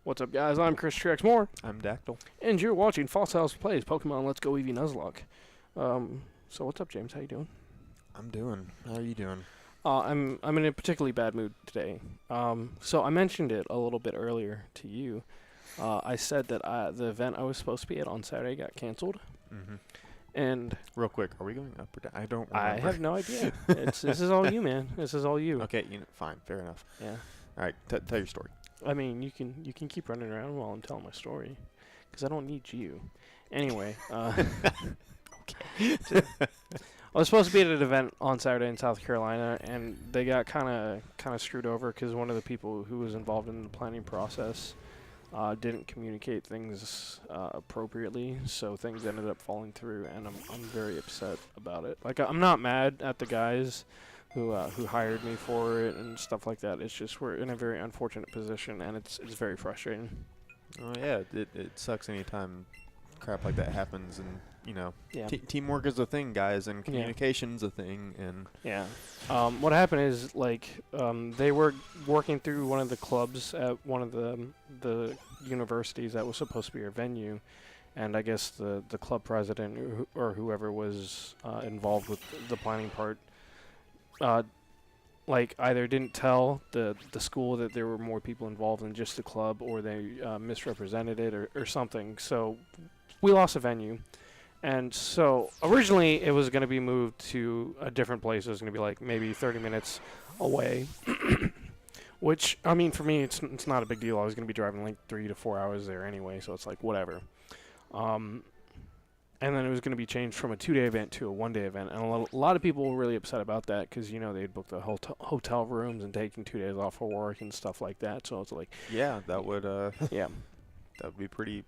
What's up, guys? I'm Chris Trex Moore, I'm Daktyl. and you're watching Fossils Plays Pokemon Let's Go Eevee Nuzlocke. So what's up, James? How you doing? I'm doing. How are you doing? I'm in a particularly bad mood today. So I mentioned it a little bit earlier to you. I said that the event I was supposed to be at on Saturday got canceled. Mm-hmm. And real quick, are we going up or down? I don't remember. I have no idea. This is all you, man. This is all you. Okay, fine, fair enough. Yeah. All right, tell your story. I mean, you can keep running around while I'm telling my story, because I don't need you. Anyway, Okay. I was supposed to be at an event on Saturday in South Carolina, and they got kind of screwed over because one of the people who was involved in the planning process didn't communicate things appropriately, so things ended up falling through, and I'm very upset about it. Like, I'm not mad at the guys who hired me for it and stuff like that. It's just we're in a very unfortunate position, and it's very frustrating. Oh yeah, it sucks anytime crap like that happens, and Yeah. teamwork is a thing, guys, and communication's a thing, and Yeah. What happened is, like, they were working through one of the clubs at one of the universities that was supposed to be our venue, and I guess the club president or whoever was involved with the planning part, like, either didn't tell the school that there were more people involved than just the club, or they misrepresented it or something. So we lost a venue. And so originally it was going to be moved to a different place. It was going to be like maybe 30 minutes away, which, I mean, for me, it's not a big deal. I was going to be driving like 3 to 4 hours there anyway, so it's like whatever. And then it was going to be changed from a 2-day event to a 1-day event. And a lot of people were really upset about that because, they'd booked the hotel rooms and taking 2 days off of work and stuff like that. So it's like... yeah, that would yeah. That would be pretty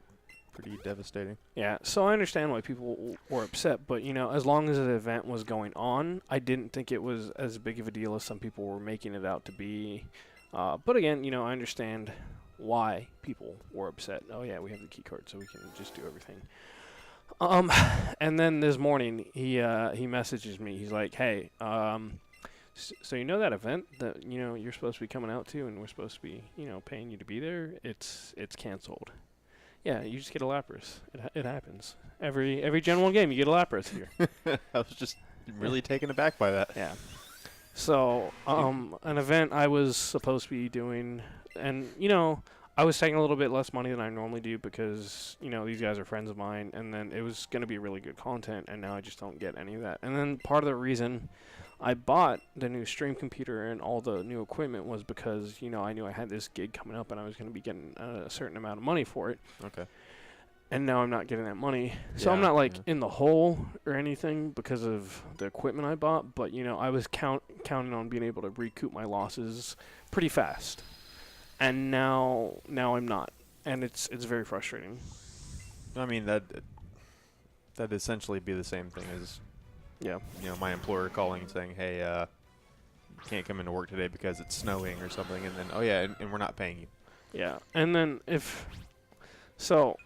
devastating. Yeah, so I understand why people were upset, but, as long as the event was going on, I didn't think it was as big of a deal as some people were making it out to be. But again, I understand why people were upset. Oh, yeah, we have the key card, so we can just do everything. And then this morning, he messages me. He's like, hey, so that event that, you're supposed to be coming out to and we're supposed to be, paying you to be there, it's canceled. Yeah, you just get a Lapras. It happens. Every Gen 1 game, you get a Lapras here. I was just really taken aback by that. Yeah. So, an event I was supposed to be doing, and, I was taking a little bit less money than I normally do because, these guys are friends of mine, and then it was going to be really good content, and now I just don't get any of that. And then part of the reason I bought the new stream computer and all the new equipment was because, I knew I had this gig coming up and I was going to be getting a certain amount of money for it. Okay. And now I'm not getting that money. So I'm not, like, in the hole or anything because of the equipment I bought, but, I was counting on being able to recoup my losses pretty fast. And now I'm not. And it's very frustrating. I mean, that'd essentially be the same thing as... yeah. My employer calling and saying, hey, you can't come into work today because it's snowing or something, and then, oh yeah, and we're not paying you. Yeah, and then so,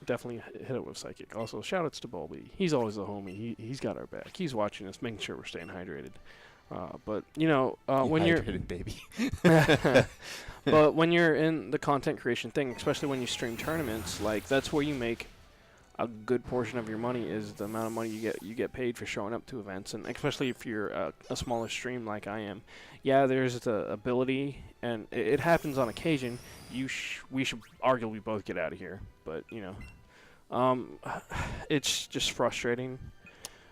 definitely hit it with Psychic. Also, shout-outs to Bulby. He's always the homie. He's got our back. He's watching us, making sure we're staying hydrated. But, when you're... hydrated, baby. But when you're in the content creation thing, especially when you stream tournaments, like, that's where you make a good portion of your money is the amount of money you get paid for showing up to events, and especially if you're a smaller stream like I am. Yeah, there's the ability, and it happens on occasion. We should arguably both get out of here, but it's just frustrating.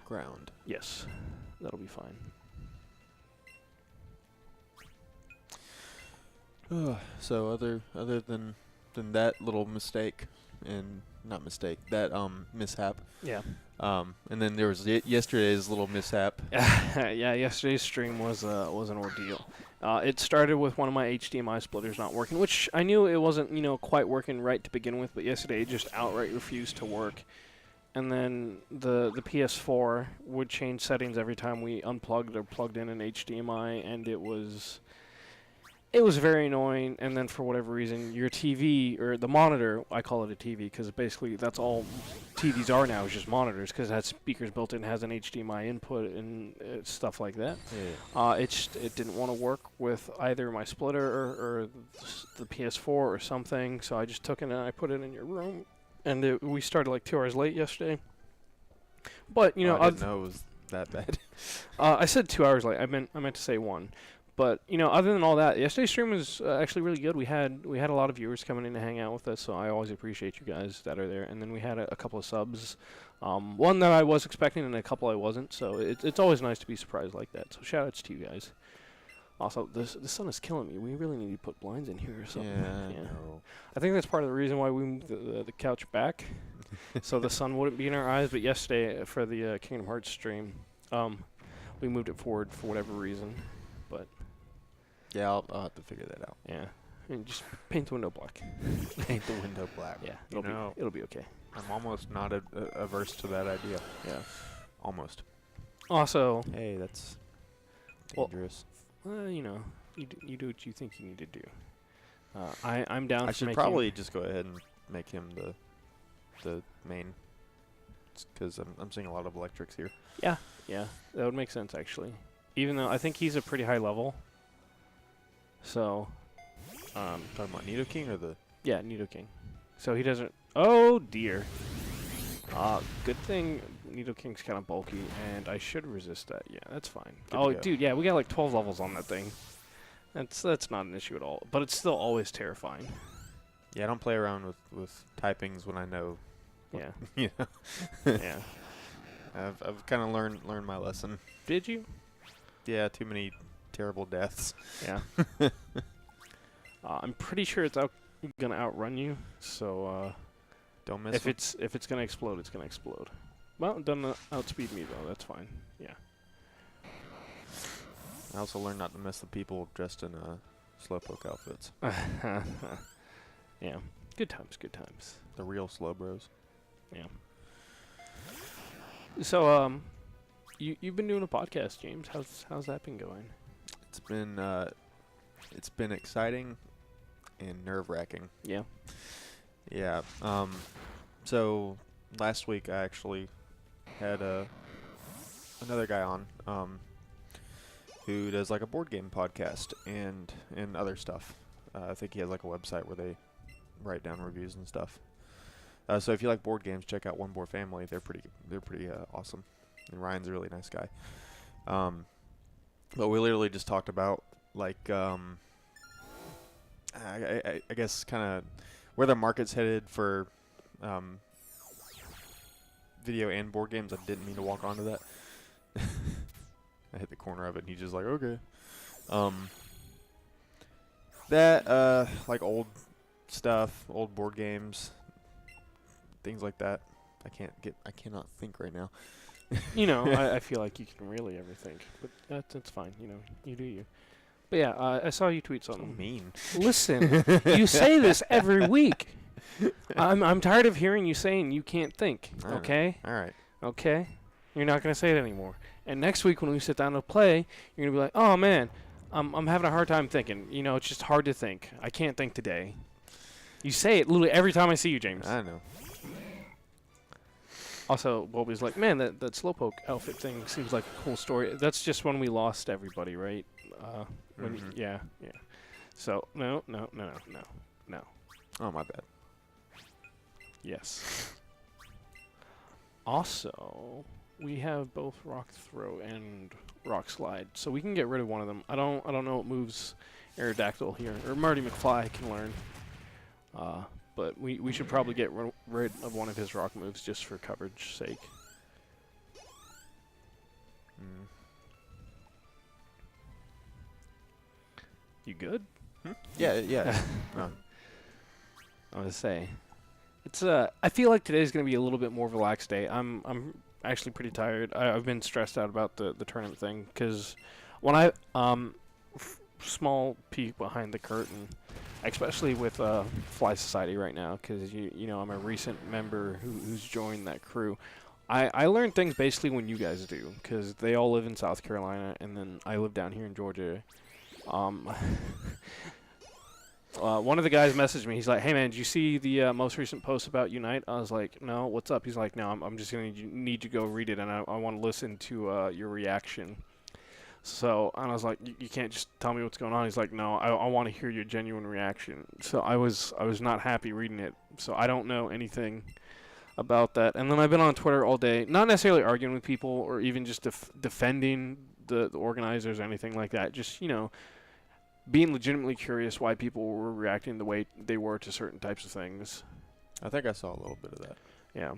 Ground. Yes, that'll be fine. So other than that little mistake, and not mistake, that mishap. Yeah. And then there was yesterday's little mishap. Yeah, yesterday's stream was an ordeal. It started with one of my HDMI splitters not working, which I knew it wasn't quite working right to begin with, but yesterday it just outright refused to work. And then the PS4 would change settings every time we unplugged or plugged in an HDMI, and it was very annoying. And then for whatever reason, your TV, or the monitor, I call it a TV because basically that's all TVs are now is just monitors because it has speakers built in, has an HDMI input and stuff like that. Yeah. It didn't want to work with either my splitter or the PS4 or something, so I just took it and I put it in your room, and we started like 2 hours late yesterday. But you know, I didn't know it was that bad. I said 2 hours late. I meant to say 1. But you know, other than all that, yesterday's stream was actually really good. We had a lot of viewers coming in to hang out with us, so I always appreciate you guys that are there. And then we had a couple of subs, one that I was expecting and a couple I wasn't. So it's always nice to be surprised like that. So shout outs to you guys. Also, the sun is killing me. We really need to put blinds in here or something. Yeah. I think that's part of the reason why we moved the couch back, so the sun wouldn't be in our eyes. But yesterday for the Kingdom Hearts stream, we moved it forward for whatever reason. But Yeah, I'll have to figure that out. yeah, and just paint the window black. Paint the window black. Yeah, You it'll be okay. I'm almost not averse to that idea. Yeah. Almost. Also, Hey, that's Well, dangerous. you know, you do what you think you need to do. I'm down. I for should making probably just go ahead and make him the main, because I'm seeing a lot of electrics here. Yeah, that would make sense actually. Even though I think he's a pretty high level. So, Talking about Nidoking or the? yeah, Nidoking. So he doesn't. Oh dear. Good thing Nidoking's kind of bulky, and I should resist that. Yeah, that's fine. Good to Oh, go. dude, yeah, we got like 12 levels on that thing. That's not an issue at all. But it's still always terrifying. Yeah, I don't play around with typings when I know. Yeah. You know, Yeah. I've kind of learned my lesson. Did you? Yeah, too many terrible deaths. Yeah. I'm pretty sure it's gonna outrun you. So Don't miss. if it's gonna explode, it's gonna explode. Well, it doesn't outspeed me though. That's fine. Yeah. I also learned not to mess with people dressed in slowpoke outfits. Yeah. Good times. Good times. The real slow bros. Yeah. So you've been doing a podcast, James. How's that been going? It's been exciting and nerve-wracking. Yeah. Yeah. So last week I actually had another guy on who does like a board game podcast and other stuff. I think he has like a website where they write down reviews and stuff. So if you like board games, check out One Board Family. They're pretty awesome. And Ryan's a really nice guy. But we literally just talked about like I guess kind of where the market's headed for video and board games. I didn't mean to walk onto that. I hit the corner of it and he's just like, okay. That like old stuff, old board games, things like that. I cannot think right now. You know, I feel like you can really ever think, but that's fine. You know, you do you. But yeah, I saw you tweet So something. mean. Listen, you say this every week. I'm tired of hearing you saying you can't think. I know. Okay, All right. okay, you're not gonna say it anymore. And next week when we sit down to play, you're gonna be like, oh man, I'm having a hard time thinking. You know, it's just hard to think. I can't think today. You say it literally every time I see you, James. I know. Also, Bobby's like, man, that slowpoke outfit thing seems like a cool story. That's just when we lost everybody, right? Mhm. Yeah. So, no. Oh, my bad. Yes. Also, we have both Rock Throw and Rock Slide, so we can get rid of one of them. I don't know what moves Aerodactyl here, or Marty McFly can learn. But we should probably get rid of one of his rock moves just for coverage sake. Mm. You good? Yeah. I was gonna say, it's I feel like today's gonna be a little bit more relaxed day. I'm actually pretty tired. I've been stressed out about the tournament thing because when I small peek behind the curtain, especially with Fly Society right now, because you know I'm a recent member who's joined that crew. I learn things basically when you guys do, because they all live in South Carolina and then I live down here in Georgia. One of the guys messaged me. He's like, "Hey man, did you see the most recent post about Unite?" I was like, "No, what's up?" He's like, "No, I'm just gonna need you to go read it, and I want to listen to your reaction." So and I was like, "You can't just tell me what's going on." He's like, "No, I want to hear your genuine reaction." So I was not happy reading it. So I don't know anything about that. And then I've been on Twitter all day, not necessarily arguing with people or even just defending the organizers or anything like that. Just being legitimately curious why people were reacting the way they were to certain types of things. I think I saw a little bit of that. Yeah.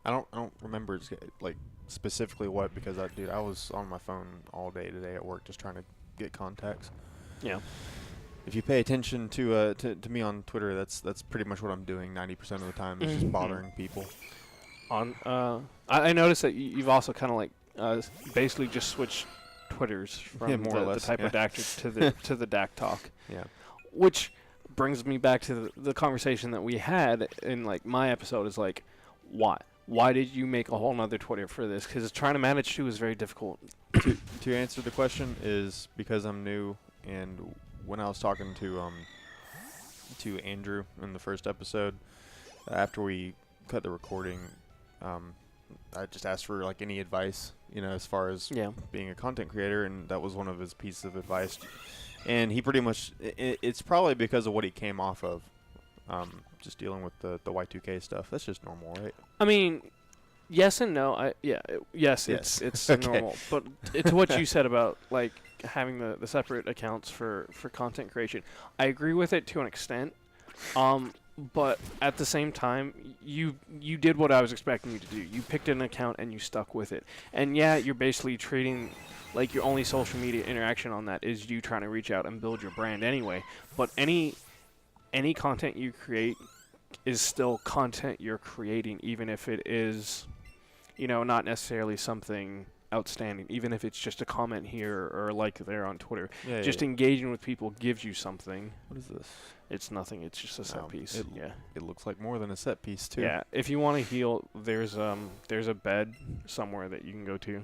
I don't remember like specifically what, because I was on my phone all day today at work just trying to get contacts. Yeah. If you pay attention to me on Twitter, that's pretty much what I'm doing 90% of the time, is just bothering people. I noticed that you've also kind of like basically just switched Twitters from more or the less, type of Daktyl to the Dak Talk. Yeah. Which brings me back to the conversation that we had in like my episode is like, why did you make a whole nother Twitter for this? Because trying to manage two is very difficult. To answer the question is because I'm new, and when I was talking to Andrew in the first episode, after we cut the recording, I just asked for like any advice, as far as being a content creator, and that was one of his pieces of advice. And he pretty much, it's probably because of what he came off of, just dealing with the Y2K stuff. That's just normal, right? I mean, yes and no. Yes, it's Okay. normal. But it's what you said about like having the separate accounts for content creation. I agree with it to an extent. But at the same time, you did what I was expecting you to do. You picked an account and you stuck with it. And yeah, you're basically treating like your only social media interaction on that is you trying to reach out and build your brand anyway. But any content you create is still content you're creating, even if it is, not necessarily something outstanding, even if it's just a comment here or a like there on Twitter. Just engaging with people gives you something. What is this? It's nothing. It's just a set piece. It looks like more than a set piece too. Yeah. If you want to heal, there's a bed somewhere that you can go to.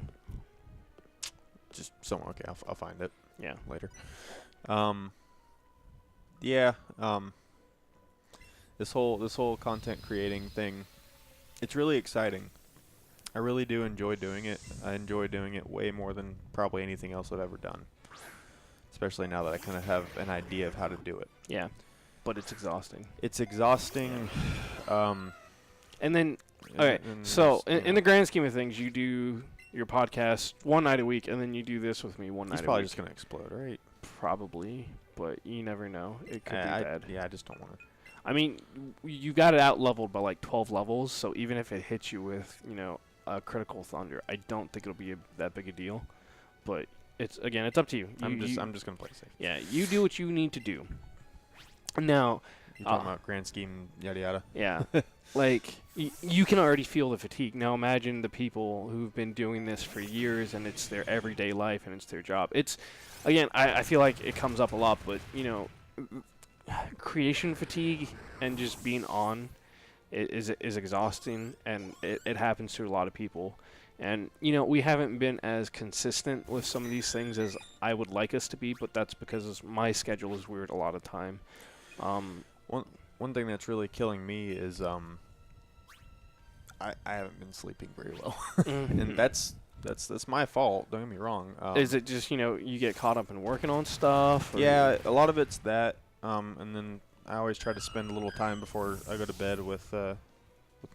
Just somewhere. Okay, I'll find it. Yeah. Later. Yeah. This whole content creating thing, it's really exciting. I really do enjoy doing it. I enjoy doing it way more than probably anything else I've ever done. Especially now that I kind of have an idea of how to do it. Yeah. But it's exhausting. It's exhausting. And then, okay, so in the grand scheme of things, you do your podcast one night a week, and then you do this with me one night a week. It's probably just going to explode, right? Probably, but you never know. It could be bad. Yeah, I just don't want to. I mean, you got it out leveled by like 12 levels, so even if it hits you with, a critical thunder, I don't think it'll be that big a deal. But it's up to you. I'm just going to play safe. Yeah, you do what you need to do. Now, you're talking about grand scheme, yada yada. Yeah, like you can already feel the fatigue. Now imagine the people who've been doing this for years, and it's their everyday life, and it's their job. It's, again, I feel like it comes up a lot, but creation fatigue and just being on is exhausting, and it happens to a lot of people. And we haven't been as consistent with some of these things as I would like us to be, but that's because my schedule is weird a lot of time. One thing that's really killing me is I haven't been sleeping very well, and that's my fault. Don't get me wrong. Is it just you get caught up in working on stuff? Or? Yeah, a lot of it's that, and then I always try to spend a little time before I go to bed with my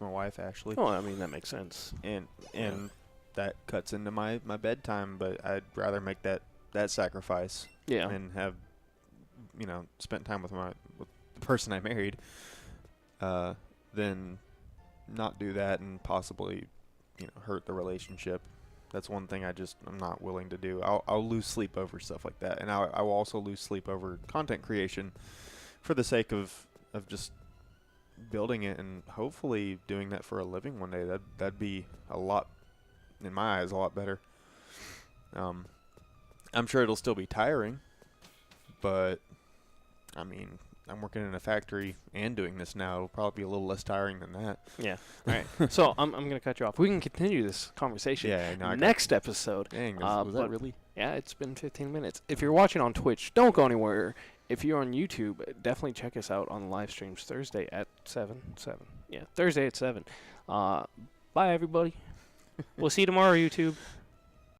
wife, Ashley. Oh, I mean that makes sense. And that cuts into my bedtime, but I'd rather make that sacrifice. Yeah. And have spent time with the person I married, then not do that and possibly hurt the relationship. That's one thing I'm not willing to do. I'll lose sleep over stuff like that, and I will also lose sleep over content creation for the sake of just building it and hopefully doing that for a living one day. That'd be a lot, in my eyes, a lot better. I'm sure it'll still be tiring, but I mean, I'm working in a factory and doing this now. It'll probably be a little less tiring than that. Yeah. All right. So I'm going to cut you off. We can continue this conversation next episode. Dang, was that really? Yeah, it's been 15 minutes. If you're watching on Twitch, don't go anywhere. If you're on YouTube, definitely check us out on the live streams Thursday at 7. Yeah, Thursday at 7. Bye, everybody. We'll see you tomorrow, YouTube.